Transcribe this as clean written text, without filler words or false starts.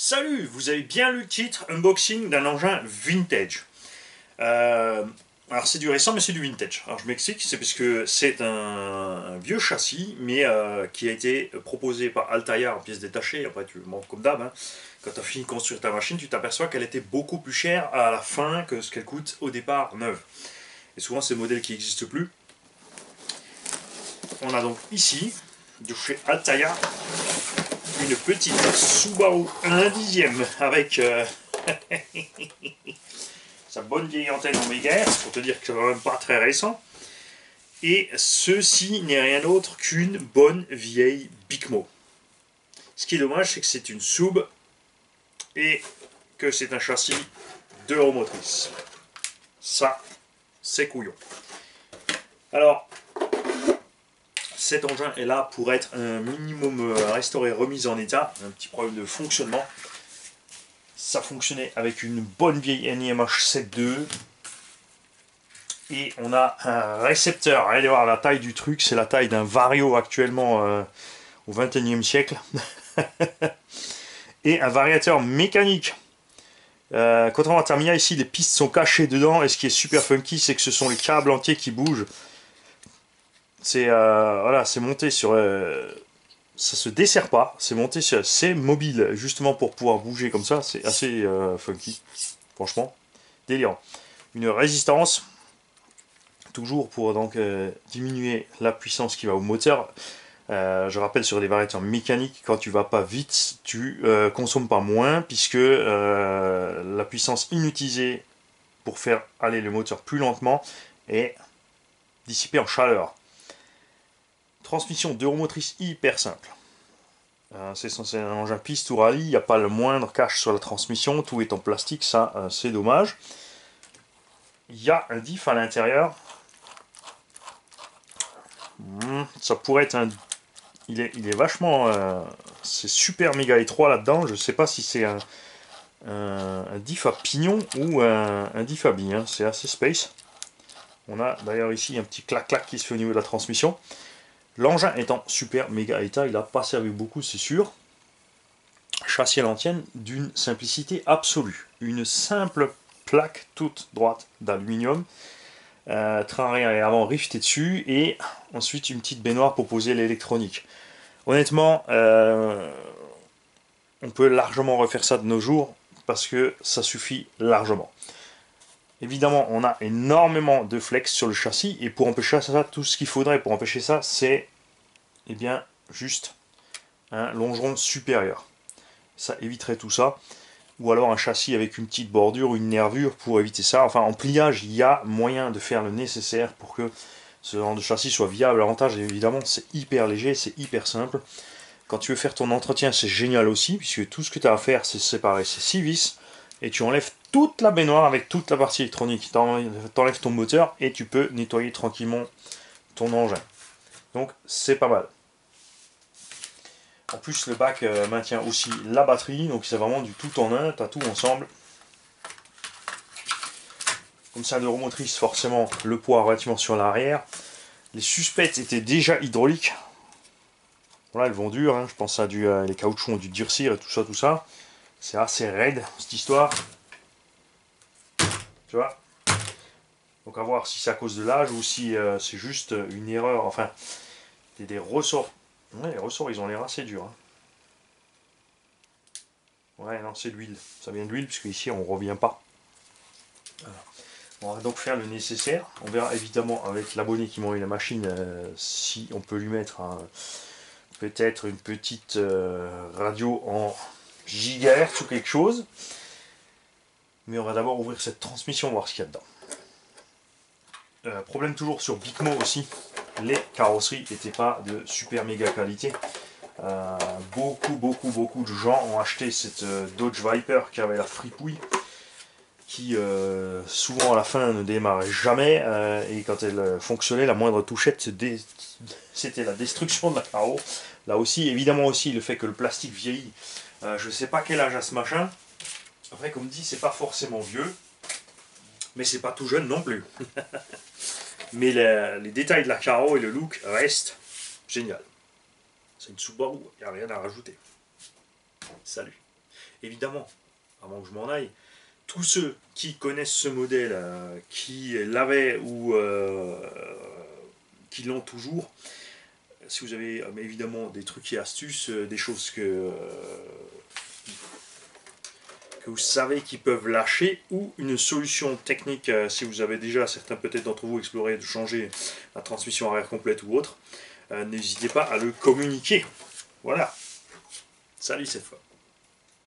Salut, vous avez bien lu le titre, unboxing d'un engin vintage. Alors c'est du récent mais c'est du vintage. Alors je m'explique, c'est parce que c'est un vieux châssis mais qui a été proposé par Altaïa en pièces détachées. Après tu montes comme d'hab, hein. Quand tu as fini de construire ta machine, tu t'aperçois qu'elle était beaucoup plus chère à la fin que ce qu'elle coûte au départ neuve. Et souvent c'est des modèles qui n'existent plus. On a donc ici, de chez Altaïa, une petite Subaru 1 dixième avec sa bonne vieille antenne en mégahertz, pour te dire que c'est quand même pas très récent. Et ceci n'est rien d'autre qu'une bonne vieille Bicmo. Ce qui est dommage, c'est que c'est une sub et que c'est un châssis de motrice. Ça, c'est couillon. Alors, cet engin est là pour être un minimum restauré, remis en état. Un petit problème de fonctionnement. Ça fonctionnait avec une bonne vieille NIMH 7.2. Et on a un récepteur. Allez voir la taille du truc. C'est la taille d'un Vario actuellement au XXIe siècle. Et un variateur mécanique. Contrairement à Tamiya, ici les pistes sont cachées dedans. Et ce qui est super funky, c'est que ce sont les câbles entiers qui bougent. C'est voilà, c'est monté sur... ça se dessert pas, c'est monté sur... C'est mobile, justement pour pouvoir bouger comme ça. C'est assez funky, franchement. Délirant. Une résistance, toujours pour donc diminuer la puissance qui va au moteur. Je rappelle, sur les variateurs mécaniques, quand tu vas pas vite, tu consommes pas moins, puisque la puissance inutilisée pour faire aller le moteur plus lentement est dissipée en chaleur. Transmission de motrice hyper simple. C'est censé être un engin piste ou rallye, il n'y a pas le moindre cache sur la transmission, tout est en plastique, ça c'est dommage. Il y a un diff à l'intérieur. Ça pourrait être un... Il est vachement... c'est super méga étroit là-dedans, je ne sais pas si c'est un diff à pignon ou un diff à billes, hein. C'est assez space. On a d'ailleurs ici un petit clac-clac qui se fait au niveau de la transmission. L'engin est en super méga état, il n'a pas servi beaucoup, c'est sûr. Châssis à l'ancienne d'une simplicité absolue. Une simple plaque toute droite d'aluminium. Train arrière et avant rifté dessus. Et ensuite une petite baignoire pour poser l'électronique. Honnêtement, on peut largement refaire ça de nos jours parce que ça suffit largement. Évidemment, on a énormément de flex sur le châssis. Et pour empêcher ça, tout ce qu'il faudrait pour empêcher ça, c'est eh bien juste un longeron supérieur. Ça éviterait tout ça. Ou alors un châssis avec une petite bordure, une nervure pour éviter ça. Enfin, en pliage, il y a moyen de faire le nécessaire pour que ce genre de châssis soit viable. L'avantage, évidemment, c'est hyper léger, c'est hyper simple. Quand tu veux faire ton entretien, c'est génial aussi, puisque tout ce que tu as à faire, c'est séparer ces 6 vis, et tu enlèves toute la baignoire avec toute la partie électronique. Tu enlèves ton moteur, et tu peux nettoyer tranquillement ton engin. Donc, c'est pas mal. En plus, le bac maintient aussi la batterie, donc c'est vraiment du tout en un, tu as tout ensemble. Comme c'est un euromotrice, forcément, le poids relativement sur l'arrière. Les suspects étaient déjà hydrauliques. Voilà, elles vont dur, hein. Je pense à les caoutchoucs ont dû durcir et tout ça, tout ça. C'est assez raide, cette histoire. Tu vois. Donc à voir si c'est à cause de l'âge ou si c'est juste une erreur. Enfin, des ressorts. Ouais, les ressorts, ils ont l'air assez durs, hein. Ouais, non, c'est de l'huile. Ça vient de l'huile, puisque ici, on ne revient pas. Voilà. On va donc faire le nécessaire. On verra évidemment avec l'abonné qui m'a eu la machine si on peut lui mettre peut-être une petite radio en gigahertz ou quelque chose. Mais on va d'abord ouvrir cette transmission, voir ce qu'il y a dedans. Problème toujours sur Bicmo aussi. Les carrosseries n'étaient pas de super méga qualité. Beaucoup de gens ont acheté cette Dodge Viper qui avait la fripouille, qui souvent à la fin ne démarrait jamais, et quand elle fonctionnait, la moindre touchette c'était la destruction de la carreau. Là aussi, évidemment aussi, le fait que le plastique vieillit. Je ne sais pas quel âge a ce machin. Après, comme dit, c'est pas forcément vieux, mais c'est pas tout jeune non plus. Mais les détails de la carreau et le look restent génial. C'est une Subaru, il n'y a rien à rajouter. Salut. Évidemment, avant que je m'en aille, tous ceux qui connaissent ce modèle, qui l'avaient ou qui l'ont toujours, si vous avez évidemment des trucs et astuces, des choses que vous savez qui peuvent lâcher, ou une solution technique, si vous avez déjà, certains peut-être d'entre vous, exploré de changer la transmission arrière complète ou autre, n'hésitez pas à le communiquer. Voilà. Salut cette fois.